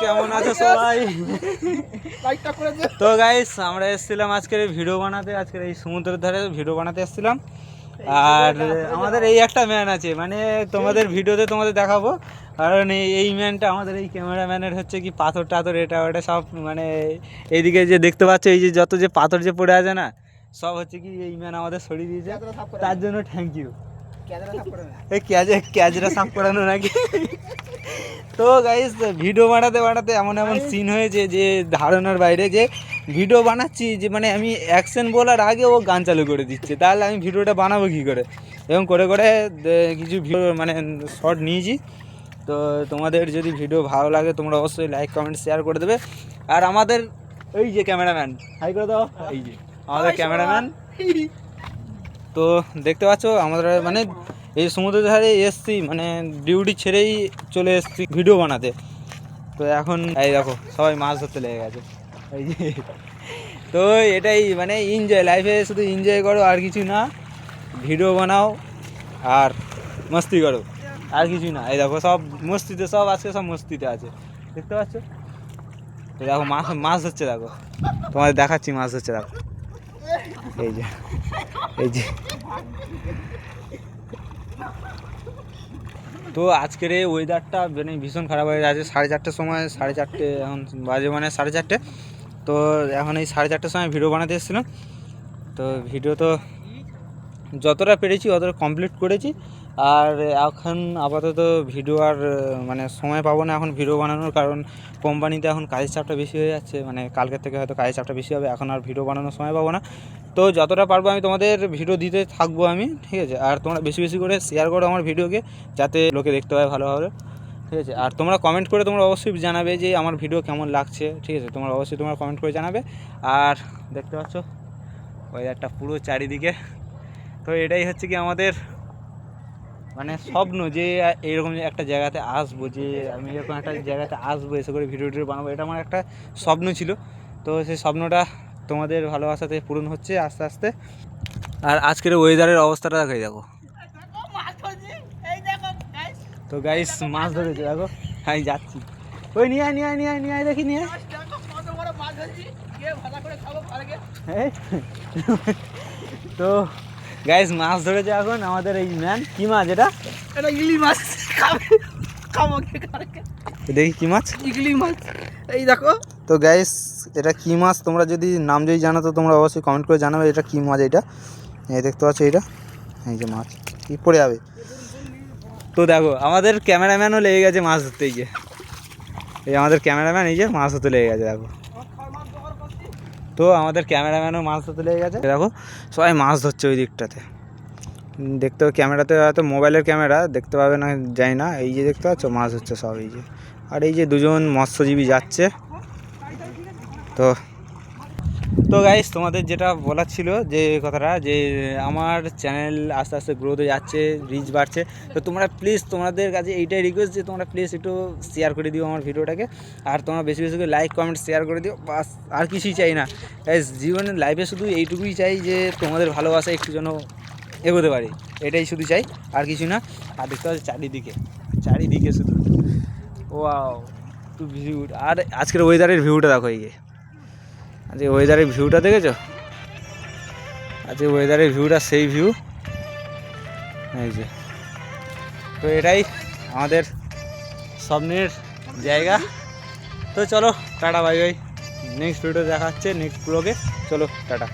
কেমন আছো সবাই? তো গাইস আমরা এসেছিলাম আজকের ভিডিও বানাতে, আজকের এই সমুদ্রের ধারে ভিডিও বানাতে এসেছিলাম। আর আমাদের এই একটা ম্যান আছে, মানে তোমাদের ভিডিওতে তোমাদের দেখাবো, কারণ এই ম্যানটা আমাদের এই ক্যামেরাম্যানের হচ্ছে কি পাথর টাথর এটা ওটা সব, মানে এইদিকে যে দেখতে পাচ্ছ এই যে যত যে পাথর যে পড়ে আছে না, সব হচ্ছে কি এই ম্যান আমাদের সরিয়ে দিয়েছে, তার জন্য থ্যাংক ইউ। ক্যাজরা সাফ করানো নাকি। তো গাইস ভিডিও বানাতে বানাতে এমন এমন সিন হয়েছে যে ধারণার বাইরে, যে ভিডিও বানাচ্ছি যে মানে আমি অ্যাকশন বলার আগে ও গান চালু করে দিচ্ছে, তাহলে আমি ভিডিওটা বানাবো কী করে? এবং করে করে কিছু ভিডিও মানে শর্ট নিয়েছি। তো তোমাদের যদি ভিডিও ভালো লাগে তোমরা অবশ্যই লাইক কমেন্ট শেয়ার করে দেবে। আর আমাদের এই যে ক্যামেরাম্যান, হাই করে দাও, এই যে আমাদের ক্যামেরাম্যান। তো দেখতে পাচ্ছ আমাদের মানে এই সমুদ্রের ধারে এসছি, মানে ডিউটি ছেড়েই চলে এসছি ভিডিও বানাতে। তো এখন এই দেখো সবাই মাছ ধরতে লেগে গেছে, এই যে। তো এটাই মানে এনজয়, লাইফে শুধু এনজয় করো আর কিছু না, ভিডিও বানাও আর মস্তি করো, আর কিছু না। এই দেখো সব মস্তিতে, সব আজকে সব মস্তিতে আছে, দেখতে পাচ্ছ? তো দেখো মাছ ধরছে, দেখো তোমাদের দেখাচ্ছি মাছ ধরছে, দেখো এই যে, এই যে। তো আজকের এই ওয়েদারটা মানে ভীষণ খারাপ হয়ে গেছে। 4:30টার সময়, 4:30 এখন বাজে, মানে 4:30। তো এখন এই 4:30টার সময় ভিডিও বানাতে এসেছিলাম। তো ভিডিও তো যতটা পেরেছি অতটা কমপ্লিট করেছি। আর এখন আপাতত ভিডিও আর মানে সময় পাবো না এখন ভিডিও বানানোর, কারণ কোম্পানিতে এখন কাজের চাপটা বেশি হয়ে যাচ্ছে, মানে কালকের থেকে হয়তো কাজের চাপটা বেশি হবে, এখন আর ভিডিও বানানোর সময় পাবো না। তো যতটা পারবো আমি তোমাদের ভিডিও দিতে থাকবো আমি, ঠিক আছে? আর তোমরা বেশি বেশি করে শেয়ার করো আমার ভিডিওকে, যাতে লোকে দেখতে পায় ভালোভাবে, ঠিক আছে? আর তোমরা কমেন্ট করে তোমরা অবশ্যই জানাবে যে আমার ভিডিও কেমন লাগছে, ঠিক আছে? তোমরা অবশ্যই তোমরা কমেন্ট করে জানাবে। আর দেখতে পাচ্ছ ওয়েদারটা পুরো চারিদিকে। তো এটাই হচ্ছে কি আমাদের মানে স্বপ্ন, যে এরকম একটা জায়গাতে আসবো, যে আমি এরকম একটা জায়গাতে আসবো, এসে করে ভিডিও বানাবো, এটা আমার একটা স্বপ্ন ছিল। তো সেই স্বপ্নটা তোমাদের ভালোবাসাতে পূরণ হচ্ছে আস্তে আস্তে। আর আজকের ওয়েদারের অবস্থাটা দেখো। তো গাইস মাছ ধরেছে, দেখো আমি যাচ্ছি, ওই নিয়ে আয় দেখি, নিয়ে তো গাইস মাছ ধরেছে এখন আমাদের এই ম্যান। কি মাছ এটা? এটা ইগলি মাছ, খাবো দেখি কি মাছ? ইগলি মাছ, এই দেখো। তো গাইস এটা কি মাছ তোমরা যদি নাম যদি জানো তো তোমরা অবশ্যই কমেন্ট করে জানাবে এটা কি মাছ। এটা এই দেখতে পাচ্ছ, এটা এই যে মাছ কি পড়ে যাবে। তো দেখো আমাদের ক্যামেরাম্যানও লেগে গেছে মাছ ধরতে, এই যে এই আমাদের ক্যামেরাম্যান এই যে মাছ ধরতে লেগে গেছে, দেখো। তো আমাদের ক্যামেরাম্যানও মাছ ধরতে লেগে গেছে, দেখো সবাই মাছ ধরছে ওই দিকটাতে। দেখতে ক্যামেরাতে হয়তো মোবাইলের ক্যামেরা দেখতে পাবে না, যাই না, এই যে দেখতে পাচ্ছ মাছ হচ্ছে সব, এই যে। আর এই যে দুজন মৎস্যজীবী যাচ্ছে। তো গাইস তোমাদের যেটা বলার ছিল, যে কথাটা, যে আমার চ্যানেল আস্তে আস্তে গ্রোথে যাচ্ছে, রিচ বাড়ছে। তো তোমরা প্লিজ, তোমাদের কাছে এইটাই রিকোয়েস্ট যে তোমরা প্লিজ একটু শেয়ার করে দিও আমার ভিডিওটাকে। আর তোমরা বেশি বেশি করে লাইক কমেন্ট শেয়ার করে দিও, বাস আর কিছুই চাই না গাইস। জীবনের লাইফে শুধু এইটুকুই চাই যে তোমাদের ভালোবাসা একটু যেন এগোতে পারি, এটাই শুধু চাই, আর কিছু না। আর দেখতে পাচ্ছি চারিদিকে শুধু ওয়াও টু ভিউ। আর আজকের ওয়েদারের ভিউটা দেখো, এই যে আজকে ওয়েদারের ভিউটা দেখেছো? আজকে ওয়েদারের ভিউটা সেই ভিউ, এই যে। তো এটাই আমাদের স্বপ্নের জায়গা। তো চলো tata bye bye, next video দেখা হচ্ছে নেক্সট ব্লগে। চলো টাটা।